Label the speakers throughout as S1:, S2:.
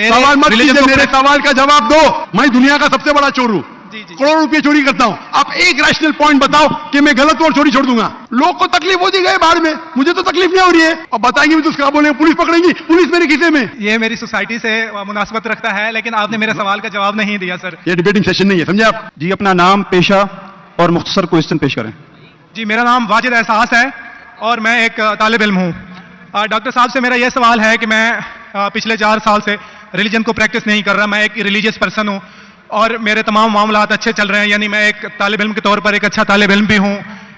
S1: सवाल मत कीजिए, मेरे सवाल का जवाब दो। मैं दुनिया का सबसे बड़ा चोर हूं, करोड़ों रुपए चोरी करता हूं। आप एक रैशनल पॉइंट बताओ कि मैं गलत हूं और चोरी छोड़ दूंगा। लोग को तकलीफ होती गई बाहर में, मुझे तो तकलीफ नहीं हो रही है। अब बताएंगे भी तो उसका बोलेंगे पुलिस पकड़ेगी, पुलिस मेरे खीसे में।
S2: ये मेरी सोसाइटी से मुनासबत रखता है, लेकिन आपने मेरे सवाल का जवाब नहीं दिया सर।
S1: ये डिबेटिंग सेशन नहीं है, समझे आप?
S3: जी, अपना नाम, पेशा और मुख्तसर क्वेश्चन पेश करें।
S2: जी, मेरा नाम वाजिद एहसास है और मैं एक तालिब इल्म हूँ। डॉक्टर साहब से मेरा यह सवाल है कि मैं पिछले 4 साल से रिलीजन को प्रैक्टिस नहीं कर रहा। मैं एक रिलीजियस पर्सन हूँ और मेरे तमाम मामलात अच्छे चल रहे हैं। यानी मैं एक तालिब इल्म के तौर पर एक अच्छा तालिब इल्म भी हूँ,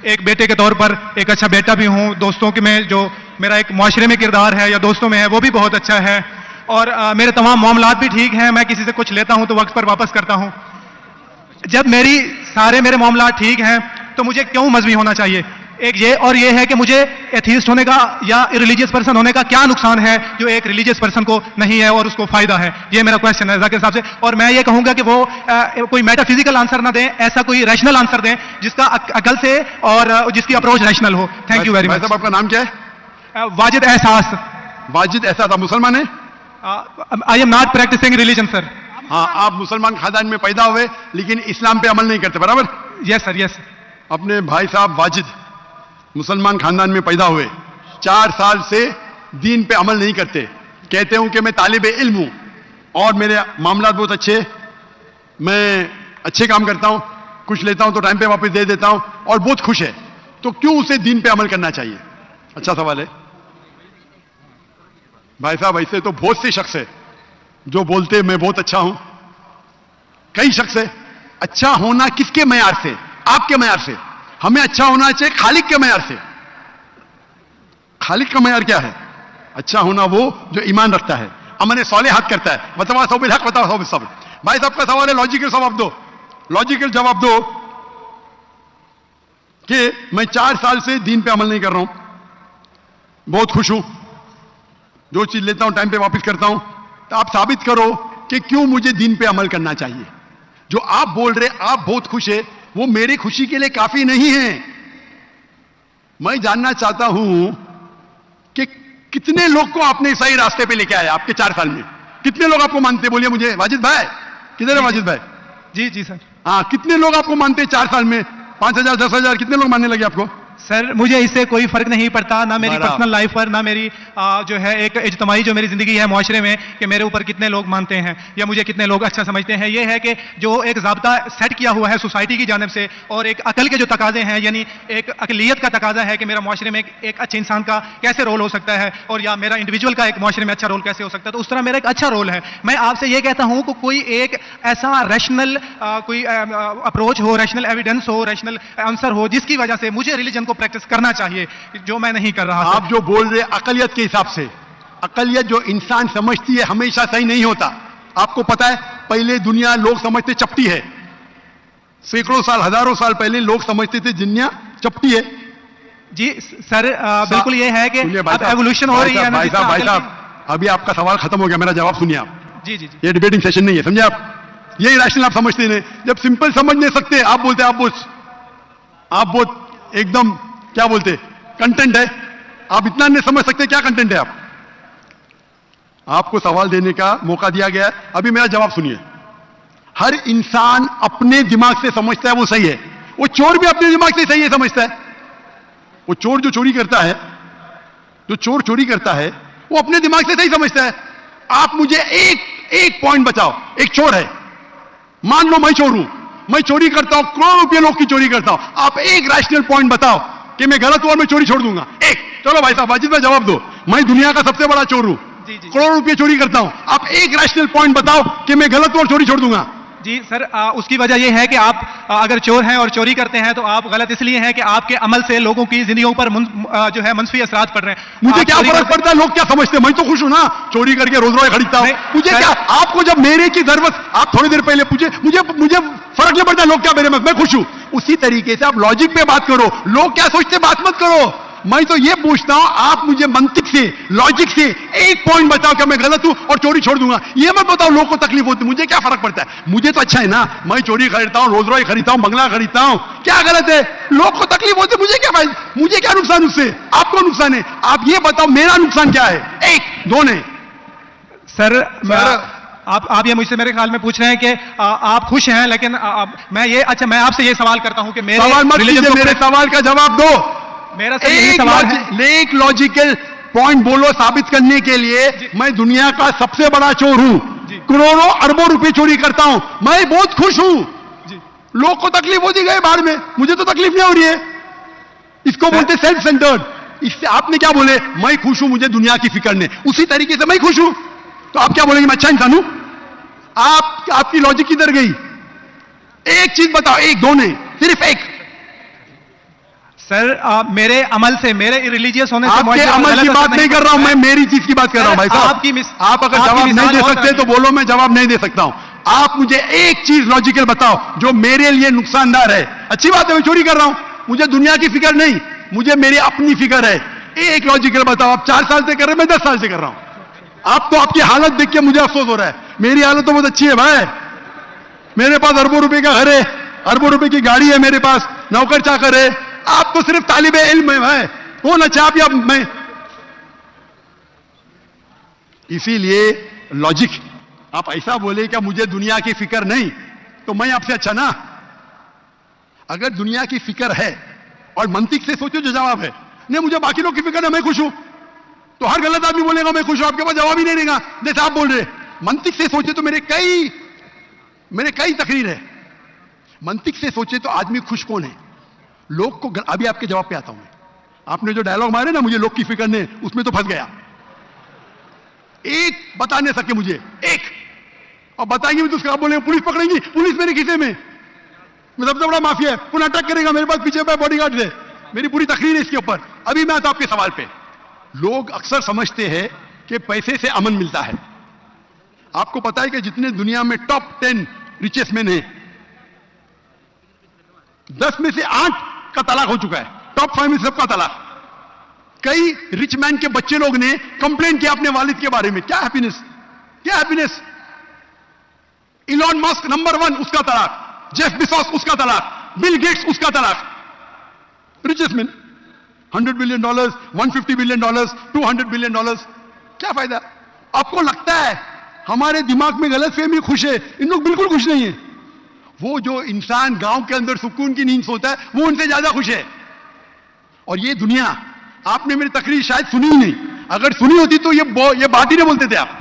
S2: एक बेटे के तौर पर एक अच्छा बेटा भी हूँ। दोस्तों के में जो मेरा एक मुआशरे में किरदार है या दोस्तों में है वो भी बहुत अच्छा है, और मेरे तमाम मामलात भी ठीक हैं। मैं किसी से कुछ लेता हूँ तो वक्त पर वापस करता हूँ। जब मेरे मामलात ठीक हैं तो मुझे क्यों मजहबी होना चाहिए? एक ये, और ये है कि मुझे एथीस्ट होने का या रिलीजियस पर्सन होने का क्या नुकसान है जो एक रिलीजियस पर्सन को नहीं है और उसको फायदा है? ये मेरा क्वेश्चन है जाकिर साहब से। और मैं ये कहूंगा कि वो कोई मेटाफिजिकल आंसर ना दें, ऐसा कोई रैशनल आंसर दें जिसका अकल से और जिसकी अप्रोच रैशनल हो। Thank you very much.
S1: आपका नाम क्या है?
S2: वाजिद एहसास।
S1: वाजिद एहसास, आप मुसलमान है?
S2: I am not practising religion sir.
S1: हाँ, आप मुसलमान खानदान में पैदा हुए लेकिन इस्लाम पे अमल नहीं करते, बराबर?
S2: Yes sir, yes.
S1: अपने भाई साहब वाजिद मुसलमान खानदान में पैदा हुए, 4 साल से दीन पे अमल नहीं करते, कहते हूं कि मैं तालिब इल्म हूं और मेरे मामलात बहुत अच्छे, मैं अच्छे काम करता हूं, कुछ लेता हूं तो टाइम पे वापस दे देता हूं और बहुत खुश है, तो क्यों उसे दीन पे अमल करना चाहिए? अच्छा सवाल है भाई साहब। ऐसे तो बहुत से शख्स है जो बोलते मैं बहुत अच्छा हूं, कई शख्स है। अच्छा होना किसके मयार से? आपके मयार से। हमें अच्छा होना चाहिए खालिक के मयार से। खालिक का मयार क्या है? अच्छा होना वो जो ईमान रखता है, अमल सालिहात करता है। वतवासौ बिल हक वतवासौ बिस सब्र। भाई साहब का सवाल है, लॉजिकल जवाब दो, लॉजिकल जवाब दो कि मैं 4 साल से दीन पे अमल नहीं कर रहा हूं, बहुत खुश हूं, जो चीज लेता हूं टाइम पे वापस करता हूं, तो आप साबित करो कि क्यों मुझे दीन पे अमल करना चाहिए। जो आप बोल रहे आप बहुत खुश है, वो मेरी खुशी के लिए काफी नहीं है। मैं जानना चाहता हूं कि कितने लोग को आपने सही रास्ते पे लेके आया आपके 4 साल में? कितने लोग आपको मानते? बोलिए मुझे। वाजिद भाई किधर है? वाजिद भाई।
S2: जी जी सर।
S1: हाँ, कितने लोग आपको मानते 4 साल में? 5,000 10,000 कितने लोग मानने लगे आपको?
S2: सर मुझे इससे कोई फर्क नहीं पड़ता, ना मेरी पर्सनल लाइफ पर, ना मेरी जो है एक इज्तिमाई जो मेरी जिंदगी है मुआशरे में, कि मेरे ऊपर कितने लोग मानते हैं या मुझे कितने लोग अच्छा समझते हैं। यह है कि जो एक ज़ाब्ता सेट किया हुआ है सोसाइटी की जानिब से, और एक अकल के जो तकाजे हैं, यानी एक अकलियत का तकाजा है कि मेरा मुआशरे में एक अच्छे इंसान का कैसे रोल हो सकता है, और या मेरा इंडिविजुअल का एक मुआशरे में अच्छा रोल कैसे हो सकता है, तो उस तरह मेरा एक अच्छा रोल है। मैं आपसे यह कहता हूं कि कोई एक ऐसा रैशनल कोई अप्रोच हो, रैशनल एविडेंस हो, रैशनल आंसर हो जिसकी वजह से मुझे रिलीजन को प्रैक्टिस करना चाहिए, जो मैं नहीं कर रहा।
S1: आप जो बोल रहे अकलियत के हिसाब से, अकलियत जो इंसान समझती है हमेशा सही नहीं होता। आपको पता है पहले दुनिया लोग समझते चपटी है, सैकड़ों साल हजारों साल पहले लोग समझते थे दुनिया चपटी है।
S2: जी सर, बिल्कुल ये है कि एवोल्यूशन हो रही है।
S1: भाई साहब अभी आपका सवाल खत्म हो गया, मेरा जवाब सुनिए आप।
S2: जी जी जी।
S1: ये डिबेटिंग सेशन नहीं है, समझे आप? ये रैशनल आप समझते नहीं। जब सिंपल समझ नहीं सकते आप बोलते आप बहुत एकदम क्या बोलते कंटेंट है। आप इतना नहीं समझ सकते क्या कंटेंट है? आपको सवाल देने का मौका दिया गया है, अभी मेरा जवाब सुनिए। हर इंसान अपने दिमाग से समझता है वो सही है। वो चोर भी अपने दिमाग से सही है समझता है। वो चोर जो चोरी करता है, जो चोर चोरी करता है, वो अपने दिमाग से सही समझता है। आप मुझे एक पॉइंट बताओ। एक चोर है, मान लो मैं चोर हूं, मैं चोरी करता हूं, करोड़ों रुपए लोग की चोरी करता हूं। आप एक रैशनल पॉइंट बताओ कि मैं गलत हूं और मैं चोरी छोड़ दूंगा। एक। चलो भाई साहब वाजिद भाई जवाब दो। मैं दुनिया का सबसे बड़ा चोर हूं, करोड़ों रुपए चोरी करता हूं। आप एक रैशनल पॉइंट बताओ कि मैं गलत हूं और चोरी छोड़ दूंगा।
S2: जी सर, उसकी वजह यह है कि आप अगर चोर हैं और चोरी करते हैं तो आप गलत इसलिए हैं कि आपके अमल से लोगों की जिंदगियों पर जो है मंफी असरात पड़ रहे हैं।
S1: मुझे क्या फर्क पड़ता है लोग क्या समझते हैं? मैं तो खुश हूं ना, चोरी करके रोज रोज खरीदता हूं। मुझे क्या, आपको जब मेरे की जरूरत, आप थोड़ी देर पहले पूछे, मुझे फर्क नहीं पड़ता लोग क्या मेरे में, मैं खुश हूं। उसी तरीके से आप लॉजिक पे बात करो, लोग क्या सोचते बात मत करो। मैं तो ये पूछता हूं आप मुझे मंतिक से, लॉजिक से एक पॉइंट बताओ कि मैं गलत हूं और चोरी छोड़ दूंगा। ये मत बताओ लोग को तकलीफ होती, मुझे क्या फर्क पड़ता है? मुझे तो अच्छा है ना, मैं चोरी खरीदता हूं, रोज रॉय खरीदता हूं, बंगला खरीदता हूं, क्या गलत है? लोग को तकलीफ होती, मुझे क्या फायदा? मुझे क्या नुकसान उससे? आपको नुकसान है। आप ये बताओ मेरा नुकसान क्या है? एक, दो ने।
S2: सर आप ये मुझसे मेरे ख्याल में पूछ रहे हैं कि आप खुश हैं, लेकिन मैं आपसे ये सवाल करता हूं कि मेरे
S1: सवाल मत
S2: religion
S1: कीजिए,
S2: को-
S1: मेरे सवाल का जवाब दो।
S2: मेरा सर यही सवाल है।
S1: एक लॉजिकल पॉइंट बोलो साबित करने के लिए। मैं दुनिया का सबसे बड़ा चोर हूं, करोड़ों अरबों रुपए चोरी करता हूं, मैं बहुत खुश हूं। लोग को तकलीफ होती गई बाहर में, मुझे तो तकलीफ नहीं हो रही है। इसको बोलते सेल्फ सेंटर्ड। इससे आपने क्या बोले, मैं खुश हूं, मुझे दुनिया की फिक्र नहीं। उसी तरीके से मैं खुश हूं, तो आप क्या बोलेंगे मैं अच्छा इंसान हूं? आपकी लॉजिक किधर गई? एक चीज बताओ, एक दो नहीं, सिर्फ एक।
S2: सर मेरे अमल से, मेरे रिलीजियस होने से
S1: आपके
S2: मुझे
S1: अमल
S2: गलत
S1: की
S2: असर
S1: बात नहीं कर रहा हूं मैं, मेरी चीज की बात कर रहा हूं भाई साहब। आप अगर जवाब नहीं दे सकते तो बोलो, मैं जवाब नहीं दे सकता हूं। आप मुझे एक चीज लॉजिकल बताओ जो मेरे लिए नुकसानदार है। अच्छी बात है, मैं चोरी कर रहा हूं, मुझे दुनिया की फिक्र नहीं, मुझे मेरी अपनी फिक्र है। एक लॉजिकल बताओ। आप 4 साल से कर रहे हैं, मैं 10 साल से कर रहा हूं। आप तो आपकी हालत देख के मुझे अफसोस हो रहा है। मेरी हालत तो बहुत अच्छी है भाई, मेरे पास अरबों रुपए का घर है, अरबों रुपए की गाड़ी है मेरे पास, नौकर चाकर है। आप तो सिर्फ तालिबे इल्म है भाई, कौन अच्छा आप या मैं? इसीलिए लॉजिक, आप ऐसा बोले क्या मुझे दुनिया की फिक्र नहीं, तो मैं आपसे अच्छा ना? अगर दुनिया की फिक्र है और मंतिक से सोचो जो जवाब है, नहीं मुझे बाकी लोग की फिक्र है, मैं खुश हूं, तो हर गलत आदमी बोलेगा मैं खुश हूं, आपके पास जवाब ही नहीं देगा जैसे आप बोल रहे। मंतिक से सोचे तो मेरे कई तकरीर है। मंतिक से सोचे तो आदमी खुश कौन है? लोग को अभी आपके जवाब पे आता हूं मैं। आपने जो डायलॉग मारे ना, मुझे लोग की फिक्र नहीं, उसमें तो फंस गया। एक बता नहीं सके मुझे, एक, और बताएंगे भी तो उसका आप बोलेंगे पुलिस पकड़ेंगी, पुलिस मेरे खीसे में, मैं सबसे बड़ा माफिया है, पुनः अटैक करेगा, मेरे पास पीछे पे बॉडीगार्ड है। मेरी पूरी तकरीर है इसके ऊपर। अभी मैं आता हूं आपके सवाल पे। लोग अक्सर समझते हैं कि पैसे से अमन मिलता है। आपको पता है कि जितने दुनिया में टॉप 10 रिचेस्ट मैन हैं, 10 में से 8 का तलाक हो चुका है। टॉप 5 में सबका तलाक। कई रिच मैन के बच्चे लोग ने कंप्लेन किया अपने वालिद के बारे में, क्या हैप्पीनेस, क्या हैप्पीनेस। इलॉन मस्क नंबर 1, उसका तलाक। जेफ बिजोस, उसका तलाक। बिल गेट्स, उसका तलाक। Richest man, $100 billion, $150 billion, $200 billion. क्या फायदा? आपको लगता है हमारे दिमाग में गलत फहमी खुश है, इन लोग बिल्कुल खुश नहीं है। वो जो इंसान गांव के अंदर सुकून की नींद सोता है, वो उनसे ज्यादा खुश है। और ये दुनिया, आपने मेरी तकरीर शायद सुनी ही नहीं। अगर सुनी होती तो ये बात ही नहीं बोलते थे आप।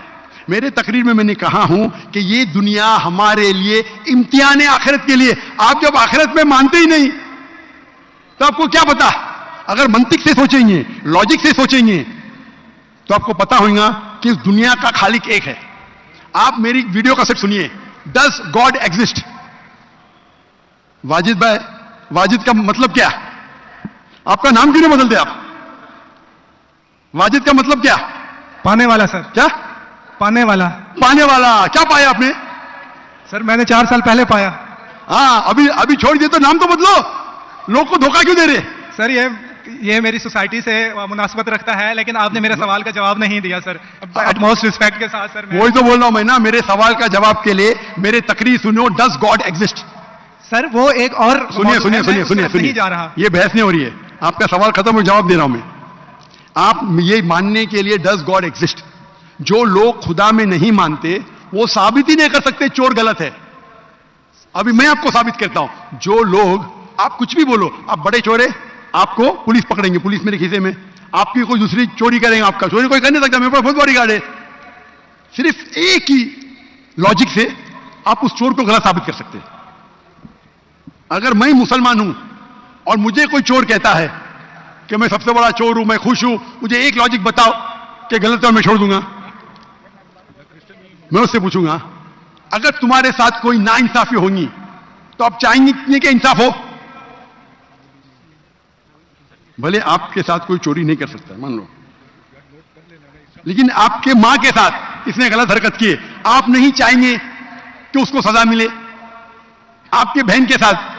S1: मेरे तकरीर में मैंने कहा हूं कि ये दुनिया हमारे लिए इम्तिहान है आखिरत के लिए। आप जब आखिरत में मानते ही नहीं तो आपको क्या पता? अगर मंतिक से सोचेंगे, लॉजिक से सोचेंगे, तो आपको पता होगा कि इस दुनिया का खालिक एक है। आप मेरी वीडियो का सेट सुनिए, डज गॉड एग्जिस्ट? वाजिद भाई, वाजिद का मतलब क्या? आपका नाम क्यों नहीं बदलते आप? वाजिद का मतलब क्या?
S2: पाने वाला सर।
S1: क्या
S2: पाने वाला?
S1: पाने वाला। क्या पाया आपने?
S2: सर मैंने 4 साल पहले पाया।
S1: हाँ, अभी छोड़ दिए तो नाम तो बदलो। लोग को धोखा क्यों दे रहे?
S2: सर ये मेरी सोसाइटी से मुनासबत रखता है, लेकिन आपने मेरे सवाल का जवाब नहीं दिया सर। एटमोस्ट रिस्पेक्ट के साथ सर।
S1: वही तो बोल रहा हूं मैं ना, मेरे सवाल का जवाब के लिए मेरे तकरीर सुनो, डज गॉड एग्जिस्ट?
S2: सर वो एक और
S1: सुनिए
S2: जा रहा।
S1: ये बहस नहीं हो रही है, आपका सवाल खत्म हो, जवाब दे रहा हूं मैं। आप ये मानने के लिए डज गॉड एग्जिस्ट, जो लोग खुदा में नहीं मानते वो साबित ही नहीं कर सकते चोर गलत है। अभी मैं आपको साबित करता हूं। जो लोग, आप कुछ भी बोलो, आप बड़े चोर है, आपको पुलिस पकड़ेंगे, पुलिस मेरे खीसे में। आपकी कोई दूसरी चोरी करेंगे, आपका चोरी कोई कर नहीं सकता, मेरे पास बहुत बड़ी गाड़ी है। सिर्फ एक ही लॉजिक से आप उस चोर को गलत साबित कर सकते हैं। अगर मैं मुसलमान हूं और मुझे कोई चोर कहता है कि मैं सबसे बड़ा चोर हूं, मैं खुश हूं, मुझे एक लॉजिक बताओ कि गलत है, मैं छोड़ दूंगा। मैं उससे पूछूंगा अगर तुम्हारे साथ कोई नाइंसाफी होगी तो आप चाहेंगे कि इंसाफ हो? भले आपके साथ कोई चोरी नहीं कर सकता, मान लो, लेकिन आपके मां के साथ इसने गलत हरकत की है, आप नहीं चाहेंगे कि उसको सजा मिले? आपके बहन के साथ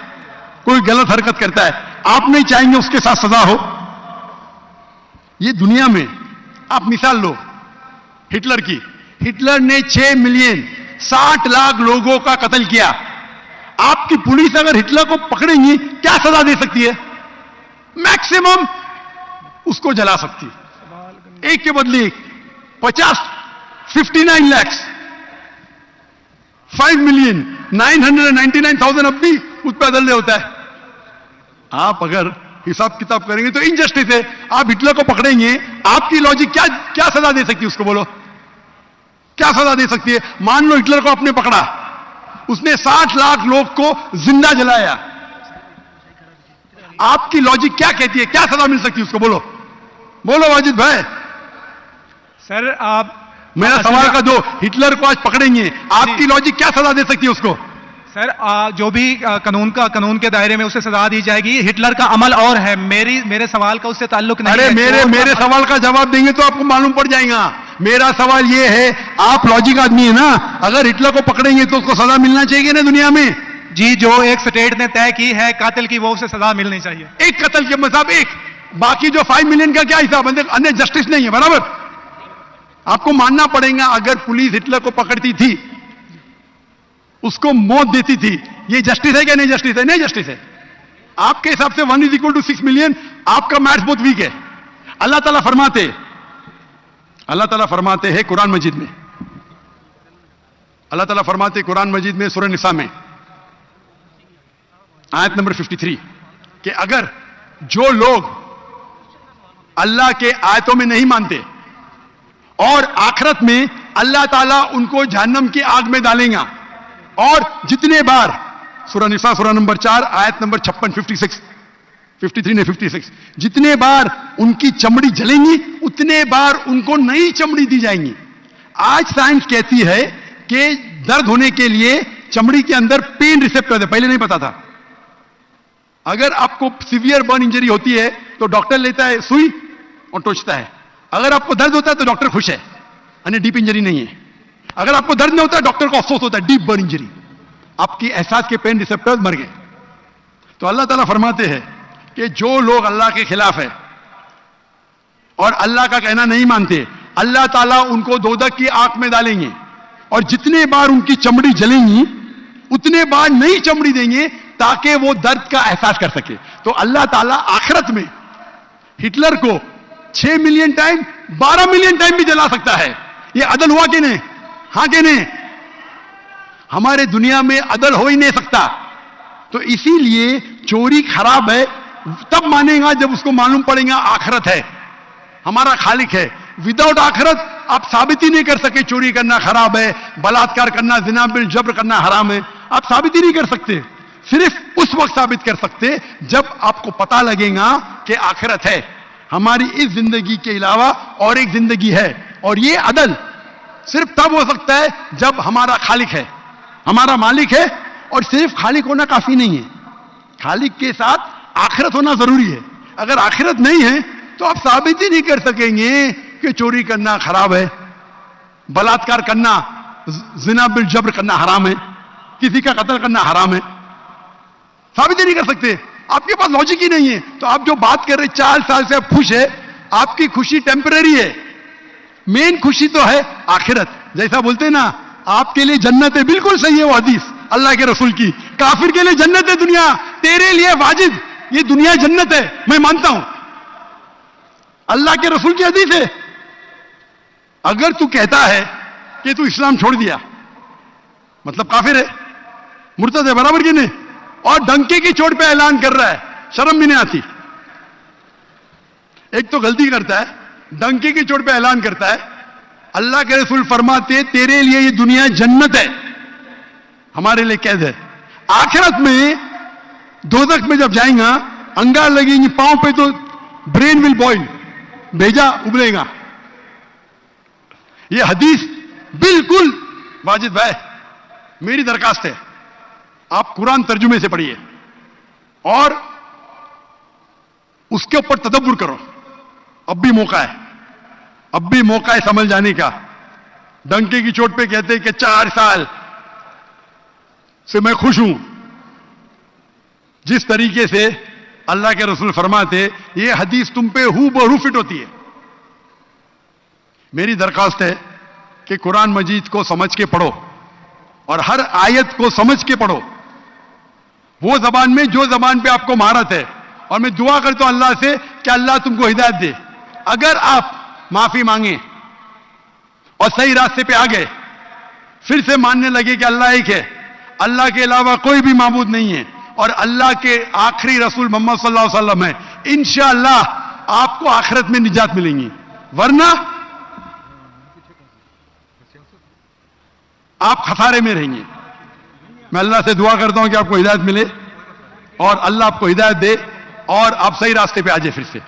S1: कोई गलत हरकत करता है, आप नहीं चाहेंगे उसके साथ सजा हो? ये दुनिया में आप मिसाल लो हिटलर की। हिटलर ने 6 मिलियन 60 लाख लोगों का कत्ल किया। आपकी पुलिस अगर हिटलर को पकड़ेगी क्या सजा दे सकती है? मैक्सिमम उसको जला सकती है। एक के बदले 50 59 lakhs, 5,999,000 अब भी उस पर अदल होता है। आप अगर हिसाब किताब करेंगे तो इनजस्टिस है। आप हिटलर को पकड़ेंगे, आपकी लॉजिक क्या क्या सजा दे सकती है उसको? बोलो, क्या सजा दे सकती है? मान लो हिटलर को आपने पकड़ा, उसने 60 लाख लोग को जिंदा जलाया, आपकी लॉजिक क्या कहती है? क्या सजा मिल सकती है उसको? बोलो बोलो वाजिद भाई।
S2: सर आप
S1: मेरा सवाल का जो हिटलर को आज पकड़ेंगे, आपकी लॉजिक क्या सजा दे सकती है उसको?
S2: सर जो भी कानून के दायरे में उसे सजा दी जाएगी। हिटलर का अमल और है, मेरे सवाल का उससे ताल्लुक नहीं
S1: अरे
S2: है।
S1: मेरे सवाल का जवाब देंगे तो आपको मालूम पड़ जाएगा। मेरा सवाल यह है, आप लॉजिक आदमी है ना, अगर हिटलर को पकड़ेंगे तो उसको सजा मिलना चाहिए ना दुनिया में?
S2: जी, जो एक स्टेट ने तय की है कातिल की, वो उसे सजा मिलनी चाहिए।
S1: एक कत्ल के मतलब एक, बाकी जो 5 मिलियन का क्या हिसाब है? अन्य जस्टिस नहीं है, बराबर? आपको मानना पड़ेगा, अगर पुलिस हिटलर को पकड़ती थी, उसको मौत देती थी, ये जस्टिस है क्या? नहीं जस्टिस है, नहीं जस्टिस है। आपके हिसाब से 1 = 6 मिलियन, आपका मैथ्स बहुत वीक है। अल्लाह ताला फरमाते हैं कुरान मजीद में, अल्लाह ताला फरमाते हैं कुरान मजीद में सूरह निसा में आयत नंबर 53 कि अगर जो लोग अल्लाह के आयतों में नहीं मानते और आखिरत में अल्लाह ताला उनको जहन्नम की आग में डालेगा, और जितने बार, सूरह निसा सूरह नंबर 4 आयत नंबर 56, 53 ने 56, जितने बार उनकी चमड़ी जलेंगी उतने बार उनको नई चमड़ी दी जाएंगी। आज साइंस कहती है कि दर्द होने के लिए चमड़ी के अंदर पेन रिसेप्टर है, पहले नहीं पता था। अगर आपको सीवियर बर्न इंजरी होती है तो डॉक्टर लेता है सुई और टोचता है। अगर आपको दर्द होता है तो डॉक्टर खुश है, यानी डीप इंजरी नहीं है। अगर आपको दर्द नहीं होता है, डॉक्टर को अफसोस होता है, डीप बर्न इंजरी, आपकी एहसास के पेन रिसेप्टर्स मर गए। तो अल्लाह ताला फरमाते हैं कि जो लोग अल्लाह के खिलाफ है और अल्लाह का कहना नहीं मानते, अल्लाह ताला उनको दोजख की आग में डालेंगे, और जितने बार उनकी चमड़ी जलेंगी उतने बार नई चमड़ी देंगे ताकि वो दर्द का एहसास कर सके। तो अल्लाह ताला आखिरत में हिटलर को 6 मिलियन टाइम, 12 मिलियन टाइम भी जला सकता है। ये अदल हुआ कि नहीं? हां कि नहीं? हमारे दुनिया में अदल हो ही नहीं सकता। तो इसीलिए चोरी खराब है तब मानेगा जब उसको मालूम पड़ेगा आखिरत है, हमारा खालिक है। विदाउट आखिरत आप साबित ही नहीं कर सके चोरी करना खराब है, बलात्कार करना, जिना बिल जब्र करना हराम है। आप साबित ही नहीं कर सकते। सिर्फ उस वक्त साबित कर सकते जब आपको पता लगेगा कि आखिरत है, हमारी इस जिंदगी के अलावा और एक जिंदगी है। और ये अदल सिर्फ तब हो सकता है जब हमारा खालिक है, हमारा मालिक है। और सिर्फ खालिक होना काफी नहीं है, खालिक के साथ आखिरत होना जरूरी है। अगर आखिरत नहीं है तो आप साबित ही नहीं कर सकेंगे कि चोरी करना खराब है, बलात्कार करना, जिना बिल जब्र करना हराम है, किसी का कत्ल करना हराम है। साबित ही नहीं कर सकते, आपके पास लॉजिक ही नहीं है। तो आप जो बात कर रहे 4 साल से आप खुश है, आपकी खुशी टेम्परेरी है, मेन खुशी तो है आखिरत। जैसा बोलते हैं ना, आपके लिए जन्नत है, बिल्कुल सही है वो हदीस अल्लाह के रसूल की। काफिर के लिए जन्नत है दुनिया, तेरे लिए वाजिद ये दुनिया जन्नत है, मैं मानता हूं, अल्लाह के रसूल की हदीस है। अगर तू कहता है कि तू इस्लाम छोड़ दिया, मतलब काफिर है, मुर्तद है, बराबर कि नहीं? और डंके की चोट पे ऐलान कर रहा है, शर्म भी नहीं आती। एक तो गलती करता है, डंके की चोट पे ऐलान करता है। अल्लाह के रसूल फरमाते तेरे लिए ये दुनिया जन्नत है, हमारे लिए कैद है। आखिरत में दोजख में जब जाएगा, अंगार लगेंगी पांव पे तो ब्रेन विल बॉइल, भेजा उबलेगा। ये हदीस बिल्कुल वाजिद भाई, मेरी दरखास्त है, आप कुरान तर्जुमे से पढ़िए और उसके ऊपर तदब्बुर करो। अब भी मौका है, अब भी मौका है समझ जाने का। डंके की चोट पे कहते हैं कि 4 साल से मैं खुश हूं। जिस तरीके से अल्लाह के रसूल फरमाते, ये हदीस तुम पे हूबहू फिट होती है। मेरी दरखास्त है कि कुरान मजीद को समझ के पढ़ो और हर आयत को समझ के पढ़ो, वो जबान में जो जबान पे आपको महारत है। और मैं दुआ करता हूं अल्लाह से कि अल्लाह तुमको हिदायत दे। अगर आप माफी मांगे और सही रास्ते पे आ गए, फिर से मानने लगे कि अल्लाह एक है, अल्लाह के अलावा कोई भी माबूद नहीं है और अल्लाह के आखिरी रसूल मोहम्मद सल्लल्लाहु अलैहि वसल्लम है, इंशाअल्लाह आपको आखिरत में निजात मिलेंगी। वरना आप खसारे में रहेंगे। मैं अल्लाह से दुआ करता हूं कि आपको हिदायत मिले और अल्लाह आपको हिदायत दे और आप सही रास्ते पे आ जाए फिर से।